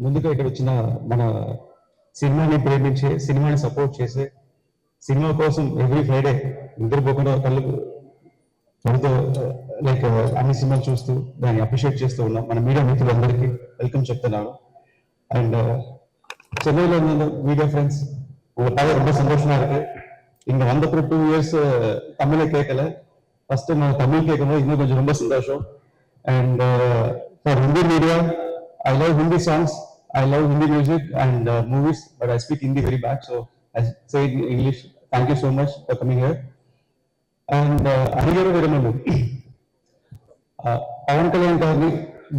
ముందుగా ఇక్కడ వచ్చిన మన సినిమాని ప్రేమించే, సినిమాని సపోర్ట్ చేసే, సినిమా కోసం ఎవ్రీ ఫ్రైడే నిద్రపోకుండా కళ్ళు కడుతూ లైక్ అన్ని సినిమాలు చూస్తూ దాన్ని అప్రిషియేట్ చేస్తూ ఉన్నాం మన మీడియా మిత్రులందరికీ వెల్కమ్ చెప్తున్నాను. అండ్ చెన్నైలో ఉన్న மீடியா ஃப்ரெண்ட்ஸ் உங்களை பார்க்க ரொம்ப சந்தோஷமா இருக்கு. இங்க வந்தப்போ 2 years தமிழை கேட்கல, ஃபர்ஸ்ட் நான் தமிழ் கேட்கும்போது இன்னும் கொஞ்சம் ரொம்ப சந்தோஷம். And for Hindi media, I love Hindi songs, I love Hindi music and movies, but I speak Hindi very bad, so I say in English. Thank you so much for coming here. And అడిగారు విరమలు పవన్ కళ్యాణ్ గారిని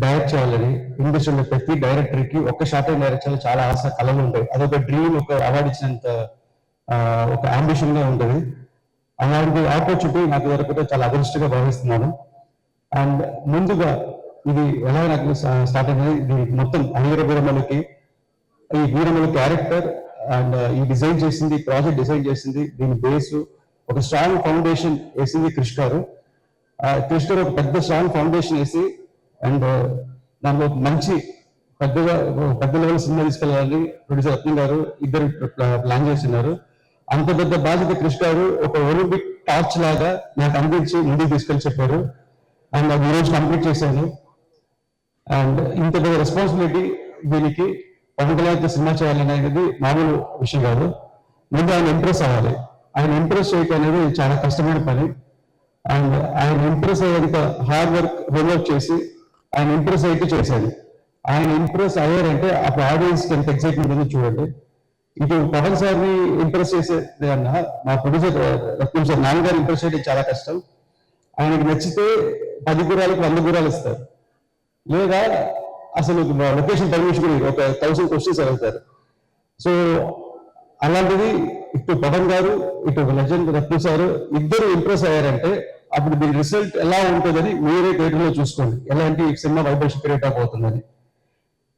direct చేయాలని ఇండస్ట్రీలో ప్రతి డైరెక్టర్కి ఒక్క short direct చేయాలి చాలా ఆశ కళలు ఉంటాయి. అదొక డ్రీమ్, ఒక అవార్డు ఇచ్చినంత ఒక అంబిషన్ గా ఉంటుంది. అలాంటి ఆపర్చునిటీ నాకు దొరకడం చాలా అదృష్టంగా భావిస్తున్నాను. అండ్ ముందుగా ఇది ఎలా నాకు స్టార్ట్ అయింది, దీనికి మొత్తం అనిగర వీరమలకి ఈ వీరమల క్యారెక్టర్ అండ్ ఈ డిజైన్ చేసింది, ప్రాజెక్ట్ డిజైన్ చేసింది, దీని బేస్ ఒక స్ట్రాంగ్ ఫౌండేషన్ వేసింది క్రిష్ గారు. క్రిష్ గారు ఒక పెద్ద స్ట్రాంగ్ ఫౌండేషన్ వేసి అండ్ దానిలో మంచి పెద్ద లెవెల్ సినిమా తీసుకెళ్ళాలని ప్రొడ్యూసర్ రత్నం గారు ఇద్దరు ప్లాన్ చేస్తున్నారు. అంత పెద్ద బాధ్యత క్రిష్ గారు ఒక ఒలింపిక్ టార్చ్ లాగా నాకు అందించి ముందుకు తీసుకెళ్ళి చెప్పారు. అండ్ అది ఈరోజు కంప్లీట్ చేశాను. అండ్ ఇంత పెద్ద రెస్పాన్సిబిలిటీ దీనికి పవన్ కళ్యాణ్ సినిమా చేయాలనేది మామూలు విషయం కాదు. ముందు ఆయన ఇంప్రెస్ అవ్వాలి. ఆయన ఇంప్రెస్ చేయటం అనేది చాలా కష్టమైన పని. అండ్ ఆయన ఇంప్రెస్ అయ్యేంత హార్డ్ వర్క్ హోంవర్క్ చేసి ఆయన ఇంప్రెస్ అయితే చేశాడు. ఆయన ఇంప్రెస్ అయ్యారంటే అప్పుడు ఆడియన్స్ ఎంత ఎక్సైట్మెంట్ ఉందో చూడండి. ఇటు పవన్ సార్ని ఇంప్రెస్ చేసేది అన్న మా ప్రొడ్యూసర్ రత్నం సార్ నాన్నగారు ఇంప్రెస్ చేయడం చాలా కష్టం. ఆయనకి నచ్చితే 10 గుర్రాలకు 100 గుర్రాలు ఇస్తారు, లేదా అసలు లొకేషన్ పర్మిషన్ ఒక 1000 క్వశ్చన్స్ అడుగుతారు. సో అలాంటిది ఇటు పవన్ గారు ఇటు లెజెండ్ రత్నం సార్ ఇద్దరు ఇంప్రెస్ అయ్యారంటే అప్పుడు దీని రిజల్ట్ ఎలా ఉంటుందని మీరే థియేటర్లో చూసుకోండి, ఎలాంటి సినిమా వైబ్రేషన్ క్రియేట్ అయిపోతుందని.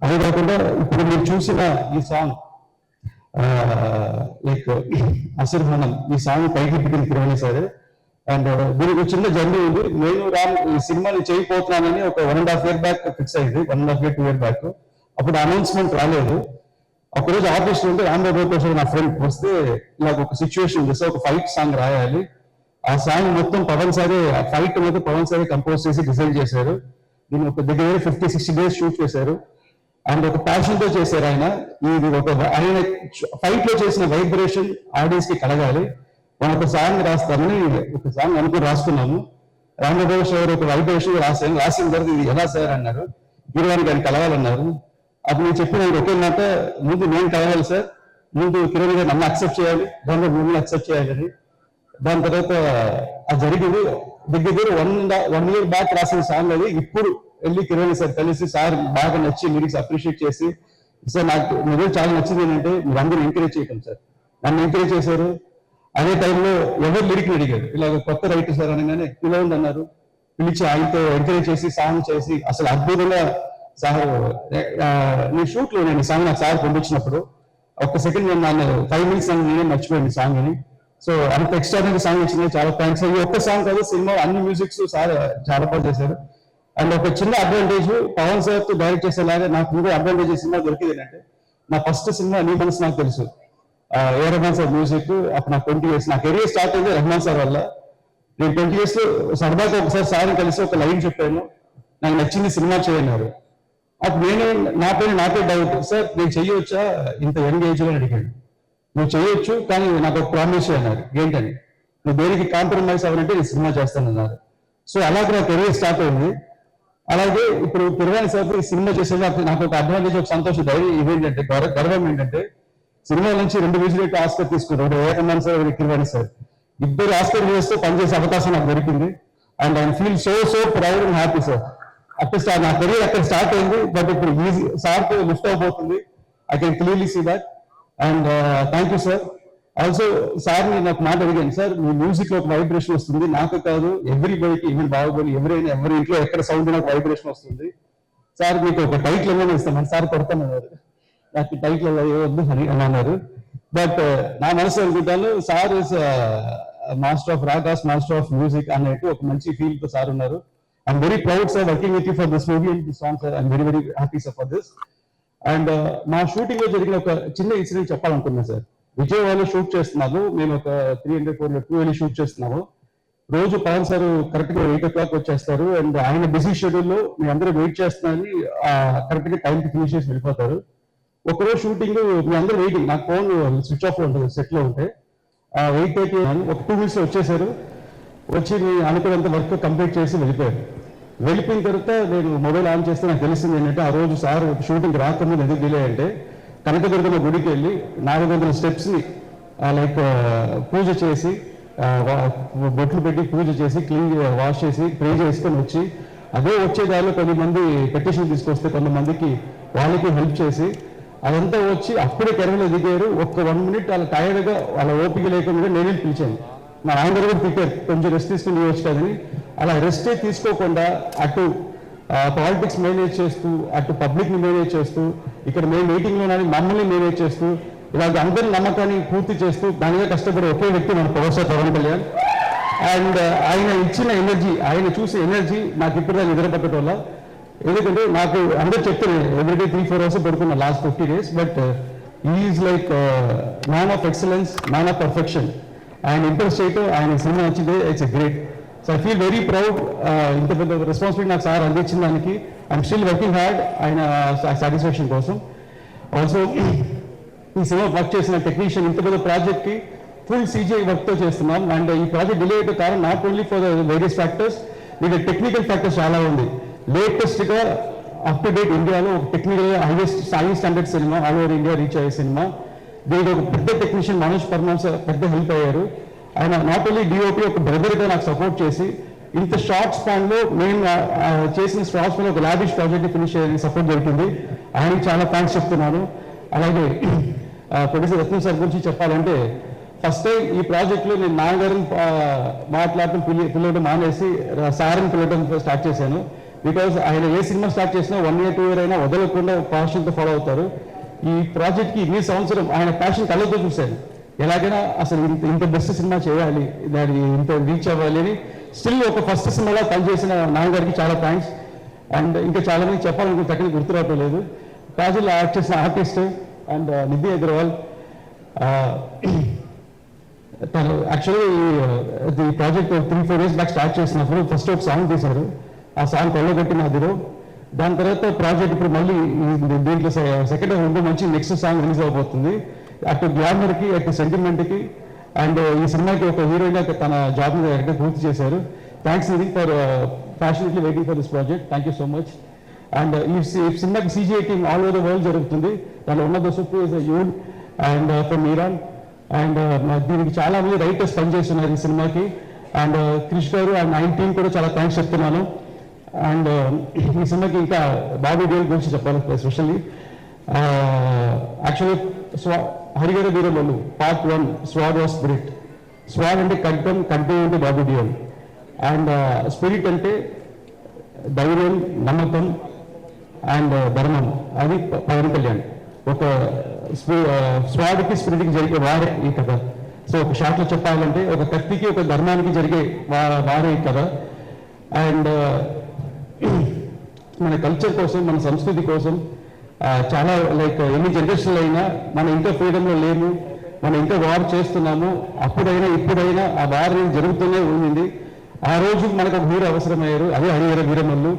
అదే కాకుండా ఇప్పుడు మీరు చూసిన ఈ సాంగ్ లైక్ అసిర్హనం, ఈ సాంగ్ పైకి పెట్టింది కిరణ్ సార్. అండ్ దీనికి చిన్న జర్నీ ఉంది. నేను ఈ సినిమాని చేయకపోతున్నానని ఒక 1.5 year బ్యాక్ ఫిక్స్ అయింది, 1.5 year 2 year బ్యాక్. అప్పుడు అనౌన్స్మెంట్ రాలేదు. ఒకరోజు ఆఫీస్ నుండి రాంబాబు కోసం నా ఫ్రెండ్ వస్తే ఇలాగ ఒక సిచ్యువేషన్ చేస్తే ఒక ఫైట్ సాంగ్ రాయాలి. ఆ సాంగ్ మొత్తం పవన్ సారే, ఫైట్ మొత్తం పవన్ సారే కంపోజ్ చేసి డిజైన్ చేశారు. దీన్ని ఒక దగ్గర 50-60 days షూట్ చేశారు. అండ్ ఒక ప్యాషన్ తో చేశారు ఆయన. ఇది ఆయన ఫైట్ లో చేసిన వైబ్రేషన్ ఆడియన్స్ కి కలగాలి. మనం ఒక సాంగ్ రాస్తామని ఒక సాంగ్ అనుకుని రాసుకున్నాము. రాంబాబు సార్ ఒక వైబ్రేషన్ రాసిన తర్వాత ఇది ఎలా సార్ అన్నారు, హీరోయిన్ గారిని కలవాలన్నారు. అప్పుడు నేను చెప్పిన ఒకే మాట, ముందు నేను కలవాలి సార్, ముందు కిరణ్ గారు నన్ను అక్సెప్ట్ చేయాలి, దాంట్లో మిమ్మల్ని అక్సెప్ట్ చేయాలని. దాని తర్వాత అది జరిగింది. దగ్గర 1 year బ్యాక్ రాసిన సాంగ్ అది. ఇప్పుడు వెళ్ళి కిరణ్ సార్ కలిసి సార్ బాగా నచ్చి లిరిక్స్ అప్రిషియేట్ చేసి, సార్ నాకు మీరు చాలా నచ్చింది ఏంటంటే మీరు అందరూ ఎంకరేజ్ చేయటం సార్, నన్ను ఎంకరేజ్ చేశారు. అదే టైంలో ఎవరు లిరిక్లు అడిగారు, ఇలాగ కొత్త రైటర్ సార్ అనగానే ఇలా ఉంది అన్నారు. పిలిచి ఆయనతో ఎంకరేజ్ చేసి సాంగ్ చేసి అసలు అద్భుతంగా సార్ నేను షూట్ లో నేను సాంగ్ నాకు సార్ పంపించినప్పుడు ఒక్క సెకండ్ నేను 5 minutes నేనే మర్చిపోయింది సాంగ్ అని. సో అంత ఎక్స్ట్రాడినరీ సాంగ్ ఇచ్చింది, చాలా థ్యాంక్స్. ఈ ఒక్క సాంగ్ కాదు, సినిమా అన్ని మ్యూజిక్స్ సార్ చాలా బాగా చేశారు. అండ్ ఒక చిన్న అడ్వాంటేజ్ పవన్ సార్ తో డైరెక్ట్ చేసేలాగా నాకు ఇంకో అడ్వాంటేజ్ సినిమా దొరికింది ఏంటంటే, నా ఫస్ట్ సినిమా నీ మనసు నాకు తెలుసు, ఏ రెహమాన్ సార్ మ్యూజిక్. అప్పుడు నాకు 20 years, నా కెరీర్ స్టార్ట్ అయింది రెహమాన్ సార్ వల్ల. నేను 20 years సరదాగా ఒకసారి సార్ కలిసి ఒక లైన్ చెప్పాను, నాకు నచ్చింది సినిమా చేయన్నారు. అప్పుడు నేను నాకే డౌట్, సార్ నేను చెయ్యొచ్చా ఇంత యంగ్ ఏజ్ లో అడిగాను. నువ్వు చేయొచ్చు, కానీ నాకు ఒక ప్రామిస్ అన్నారు. ఏంటని, నువ్వు దేనికి కాంప్రమైజ్ అవ్వాలంటే నేను సినిమా చేస్తానన్నారు. సో అలాగే నా కెరీర్ స్టార్ట్ అయింది. అలాగే ఇప్పుడు కిరణ్ సార్ సినిమా చేసేది నాకు ఒక అడ్వాంటేజ్, ఒక సంతోషం, ధైర్యం ఇవేంటంటే గర్వం ఏంటంటే, సినిమా నుంచి 2 మ్యూజిక్ ఆస్కర్ తీసుకున్నారు, A Rahman sir Kiran sir. ఇద్దరు ఆస్కర్ చేస్తే పనిచేసే అవకాశం నాకు దొరికింది. And I feel so proud and happy sir. అక్కడ నా కెరీర్ అక్కడ స్టార్ట్ అయింది, బట్ ఇప్పుడు ఈజీ సార్ తో లిఫ్ట్ అయిపోతుంది. I can clearly see that. And thank you sir. Also sir నాకు మాట అడిగాను, సార్ మీ మ్యూజిక్ లో ఒక వైబ్రేషన్ వస్తుంది, నాకు కాదు ఎవ్రీబడికి, ఈవెన్ బాహుబలి ఎవరి ఇంట్లో ఎక్కడ సౌండ్ నాకు వైబ్రేషన్ వస్తుంది సార్, మీకు ఒక టైటిల్ ఏమైనా ఇస్తామని సార్ కొడతానన్నారు. నాకు టైటిల్ వద్దు అని అన్నారు. బట్ నా మనసు అనుకుంటాను, sir is master of ragas, master of music అన్నట్టు ఒక మంచి ఫీల్ తో సార్ ఉన్నారు. I'm very proud sir working with you for this movie and this song sir. I'm very happy sir for this. And మా shooting లో జరిగిన ఒక చిన్న ఇన్సిడెంట్ చెప్పాలనుకున్నాను సార్. విజయవాడలో షూట్ చేస్తున్నాము, మేము ఒక 300-400 వెళ్ళి షూట్ చేస్తున్నాము. రోజు పవన్ సార్ కరెక్ట్ గా 8 o'clock వచ్చేస్తారు. అండ్ ఆయన బిజీ షెడ్యూల్ లో మీ అందరూ వెయిట్ చేస్తున్నారని కరెక్ట్ గా టైంకి ఫినిష్ చేసి వెళ్ళిపోతారు. ఒకరోజు షూటింగ్ మీ అందరూ వెయిటింగ్, నాకు ఫోన్ స్విచ్ ఆఫ్ లో ఉంటుంది సెట్ లో ఉంటే. 8:30 ఒక 2 minutes లో వచ్చేసారు. వచ్చి మీ అనుకున్నంత వర్క్ కంప్లీట్ చేసి వెళ్ళిపోయారు. వెళ్ళిపోయిన తర్వాత నేను మొబైల్ ఆన్ చేస్తే నాకు తెలిసింది ఏంటంటే, ఆ రోజు సార్ షూటింగ్ రాకముందు ఎందుకు డిలే అంటే, కనకదుర్గమ్మ గుడికి వెళ్ళి 400 steps ని లైక్ పూజ చేసి బొట్లు పెట్టి పూజ చేసి క్లీన్ వాష్ చేసి ప్రే చేసుకొని వచ్చి, అదే వచ్చే దారిలో కొంతమంది పెటిషన్ తీసుకొస్తే కొంతమందికి వాళ్ళకి హెల్ప్ చేసి అదంతా వచ్చి అప్పుడే కెరవలో దిగారు. ఒక్క 1 minute వాళ్ళ టైర్డ్గా వాళ్ళ ఓపిక లేకుండా నేనే పిలిచాను. మా ఆయన దగ్గర తిట్టారు, కొంచెం రెస్ట్ తీసుకుని వచ్చేదని. అలా రెస్టే తీసుకోకుండా అటు పాలిటిక్స్ మేనేజ్ చేస్తూ, అటు పబ్లిక్ని మేనేజ్ చేస్తూ, ఇక్కడ మేము మీటింగ్లోనని మమ్మల్ని మేనేజ్ చేస్తూ, ఇలాంటి అందరి నమ్మకాన్ని పూర్తి చేస్తూ దానిగా కష్టపడే ఒకే వ్యక్తి మన power star Pawan Kalyan. And ఆయన ఇచ్చిన ఎనర్జీ, ఆయన చూసే ఎనర్జీ నాకు ఇప్పుడు దాన్ని నిద్ర పట్టడం వల్ల. ఎందుకంటే నాకు అందరూ చెప్తారు ఎవ్రీడే 3-4 hours పడుకున్న last 50 days, but is like man of excellence, man of perfection. ఆయన ఇంప్రెస్ చేయటం, ఆయన సినిమా వచ్చింది, it's a great. So I feel very proud. ఇంత పెద్ద రెస్పాన్సిబిలిటీ నాకు సార్ అందించిన దానికి ఐఎమ్ స్టిల్ వర్కింగ్ హార్డ్ ఆయన సాటిస్ఫాక్షన్ కోసం. ఆల్సో ఈ సినిమా వర్క్ చేసిన టెక్నీషియన్, ఇంత పెద్ద ప్రాజెక్ట్కి ఫుల్ CGI వర్క్తో చేస్తున్నాం. అండ్ ఈ ప్రాజెక్ట్ డిలే అయ్యే కారణం not only for the various factors, దీని టెక్నికల్ ఫ్యాక్టర్స్ చాలా ఉంది. లేటెస్ట్గా అప్ టు డేట్ ఇండియాలో ఒక టెక్నికల్గా highest standard cinema all over India reach అయ్యే సినిమా. దీనికి ఒక పెద్ద టెక్నీషియన్ మనోజ్ పర్మాన్స్ పెద్ద హెల్ప్ అయ్యారు. ఆయన నాట్ ఓన్లీ DOP ఒక బ్రదర్గా నాకు సపోర్ట్ చేసి ఇంత షార్ట్ స్పాన్లో నేను చేసిన షార్ట్ స్పాన్ ఒక లావిష్ ప్రాజెక్ట్ ఫినిష్ చేయడానికి సపోర్ట్ దొరికింది. ఆయనకి చాలా థ్యాంక్స్ చెప్తున్నాను. అలాగే ప్రొడ్యూసర్ రత్నం సార్ గురించి చెప్పాలంటే, ఫస్ట్ టైం ఈ ప్రాజెక్ట్లో నేను నాన్నగారిని మాట్లాడటం పిల్లడం మానేసి సార్ని పిల్లడం స్టార్ట్ చేశాను. బికాజ్ ఆయన ఏ సినిమా స్టార్ట్ చేసినా 1 year 2 year అయినా వదలకుండా ప్యాషన్తో ఫాలో అవుతారు. ఈ ప్రాజెక్ట్కి ఇన్ని సంవత్సరం ఆయన ప్యాషన్ కళ్ళతో చూశాను. ఎలాగైనా అసలు ఇంత బెస్ట్ సినిమా చేయాలి, దాన్ని ఇంత రీచ్ అవ్వాలి అని స్టిల్ ఒక ఫస్ట్ సినిమాలో పనిచేసిన నాన్నగారికి చాలా థ్యాంక్స్. అండ్ ఇంకా చాలా మంది చెప్పాలనుకుంటే టెక్నిక్ గుర్తు రావటం లేదు. ప్రాజెక్ట్లో యాక్ట్ చేసిన ఆర్టిస్ట్ అండ్ నిధి అగర్వాల్, తను యాక్చువల్లీ ఈ ప్రాజెక్ట్ 3-4 days బ్యాక్ స్టార్ట్ చేసినప్పుడు ఫస్ట్ ఒక సాంగ్ తీశారు. ఆ సాంగ్ కొల్లగొట్టిన అదిలో. దాని తర్వాత ప్రాజెక్ట్ ఇప్పుడు మళ్ళీ దీంట్లో సెకండ్ హాఫ్ ఉంటే మంచి నెక్స్ట్ సాంగ్ రిలీజ్ అవబోతుంది. అటు గ్లామర్కి, అటు సెంటిమెంట్కి, అండ్ ఈ సినిమాకి ఒక హీరోయిన్గా తన జాబ్ని డైరెక్ట్గా పూర్తి చేశారు. Thanks Nidhi for passionately waiting for this project. Thank you so much. And ఈ సినిమాకి CGI team all over the world జరుగుతుంది. దానిలో ఉన్న దోసుకు is Yoon and from Iran. And దీనికి చాలా మంది రైటర్స్ పనిచేస్తున్నారు ఈ సినిమాకి. అండ్ క్రిష్ గారు అండ్ 9 team కూడా చాలా థ్యాంక్స్ చెప్తున్నాను. అండ్ ఈ సినిమాకి ఇంకా బాబీ దేవ్ గురించి చెప్పాలి especially. Actually Harihara Veeramallu Part 1 sword vs spirit. Sword అంటే ఖడ్గం, ఖడ్గం అంటే బాబీ దేవ్. అండ్ స్పిరిట్ అంటే ధైర్యం, నమ్మకం అండ్ ధర్మం, అది పవన్ కళ్యాణ్. ఒక స్వాడ్కి స్పిరిట్కి జరిగే వారే ఈ కథ. సో ఒక షార్ట్లో చెప్పాలంటే ఒక కత్తికి ఒక ధర్మానికి జరిగే వారే ఈ కథ. అండ్ మన కల్చర్ కోసం, మన సంస్కృతి కోసం చాలా లైక్ ఎన్ని జనరేషన్లు అయినా మనం ఇంకా ఫ్రీడమ్లో లేము, మనం ఇంకా వార్ చేస్తున్నాము. అప్పుడైనా ఇప్పుడైనా ఆ వార్ జరుగుతూనే ఉంది. ఆ రోజు మనకు ఒక హీరో అవసరమయ్యారు, అదే హరిహర వీరమల్లు.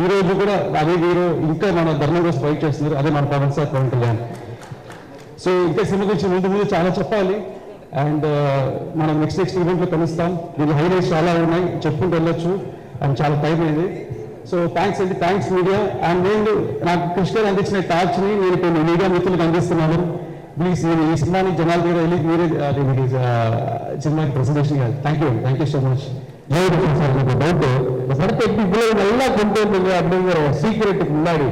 ఈ రోజు కూడా అదే హీరో ఇంకా మన ధర్మం కోసం ఫైట్ చేస్తున్నారు, అదే మన పవన్ సార్ పవన్ కళ్యాణ్. సో ఇంకా సినిమా గురించి ముందు చాలా చెప్పాలి. అండ్ మనం నెక్స్ట్ ఈవెంట్లో కలుస్తాం. దీని హైలైట్స్ చాలా ఉన్నాయి, చెప్పుకుంటూ వెళ్ళొచ్చు. అండ్ చాలా టైం అయింది. సో థ్యాంక్స్ అండి, థ్యాంక్స్ మీడియా. అండ్ నేను నాకు కృష్ణ అందించిన టార్చ్ని నేను కొన్ని మీడియా మిత్రులకు అందిస్తున్నాను. ప్లీజ్ నేను ఈ సినిమాని జనాల దగ్గర వెళ్ళి మీరే సినిమాకి ప్రెసెంటేషన్ కాదు. Thank you so much. Doubt படத்தை எப்படி இவ்வளவு நல்லா கொண்டு வந்தீங்க அப்படிங்கிற ஒரு சீக்கிரட் முன்னாடி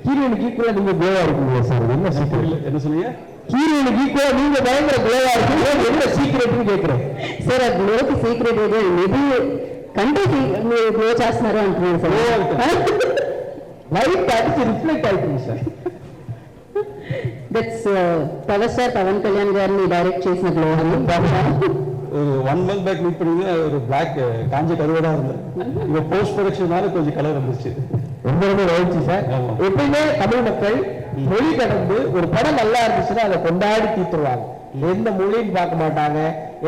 ஹீரோயினுக்கு ஈக்குவலா நீங்க க்ளோவா இருக்கீங்க சார். என்ன சீக்கிரட்? என்ன சொன்னீங்க? ஹீரோயினுக்கு ஈக்குவலா நீங்க பயங்கர க்ளோவா இருக்கீங்க, என்ன சீக்கிரட்னு கேட்கிறேன் సార్. ఆ గ్లోకి సీక్రెట్ ఏదో మేబీ కంటే మీరు గ్లో చేస్తున్నారు అంటున్నారు సార్. లైట్ అది రిఫ్లెక్ట్ అవుతుంది sir. That's power star Pawan Kalyan గారిని డైరెక్ట్ చేసిన గ్లో. 1 month பேக் மீட் பண்ணி ஒரு பிளாக் காஞ்ச கருவடா இருந்தது. இப்போ போஸ்ட் ப்ரொடக்ஷனால கொஞ்சம் கலர் வந்துச்சு. ரொம்ப ரொம்ப ஆயிடுச்சு சார். எப்பயுமே தமிழ் மக்கள் மொழி கடந்து ஒரு படம் நல்லா இருந்துச்சுன்னா அதை கொண்டாடி தீர்த்துருவாங்க. எந்த மொழின்னு பார்க்க மாட்டாங்க,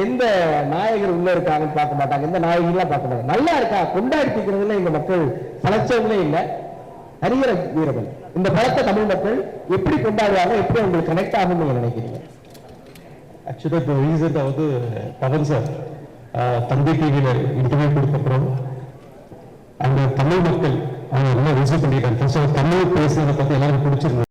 எந்த நாயகர் உள்ள இருக்காங்கன்னு பார்க்க மாட்டாங்க, எந்த நாயகிலாம் பார்க்க மாட்டாங்க. நல்லா இருக்கா கொண்டாடி தீர்க்கிறதுல எங்க மக்கள் பழச்சவங்களே இல்லை. ஹரிஹர வீரர்கள் இந்த படத்தை தமிழ் மக்கள் எப்படி கொண்டாடுவாங்க, எப்படி உங்களுக்கு கனெக்ட் ஆகும் நீங்க நினைக்கிறீங்க? ஆக்சுவலா இப்போ ரீசெண்டாக வந்து பவன் சார் தந்தை டிவியில் இன்டர்வியூ கொடுத்தப்புறம் அந்த தமிழ் மக்கள் அவங்க எல்லாம் ரிசீவ் பண்ணிட்டாங்க. ஃபர்ஸ்ட் தமிழ் பேசுறதை பற்றி எல்லாரும் பிடிச்சிருந்தது.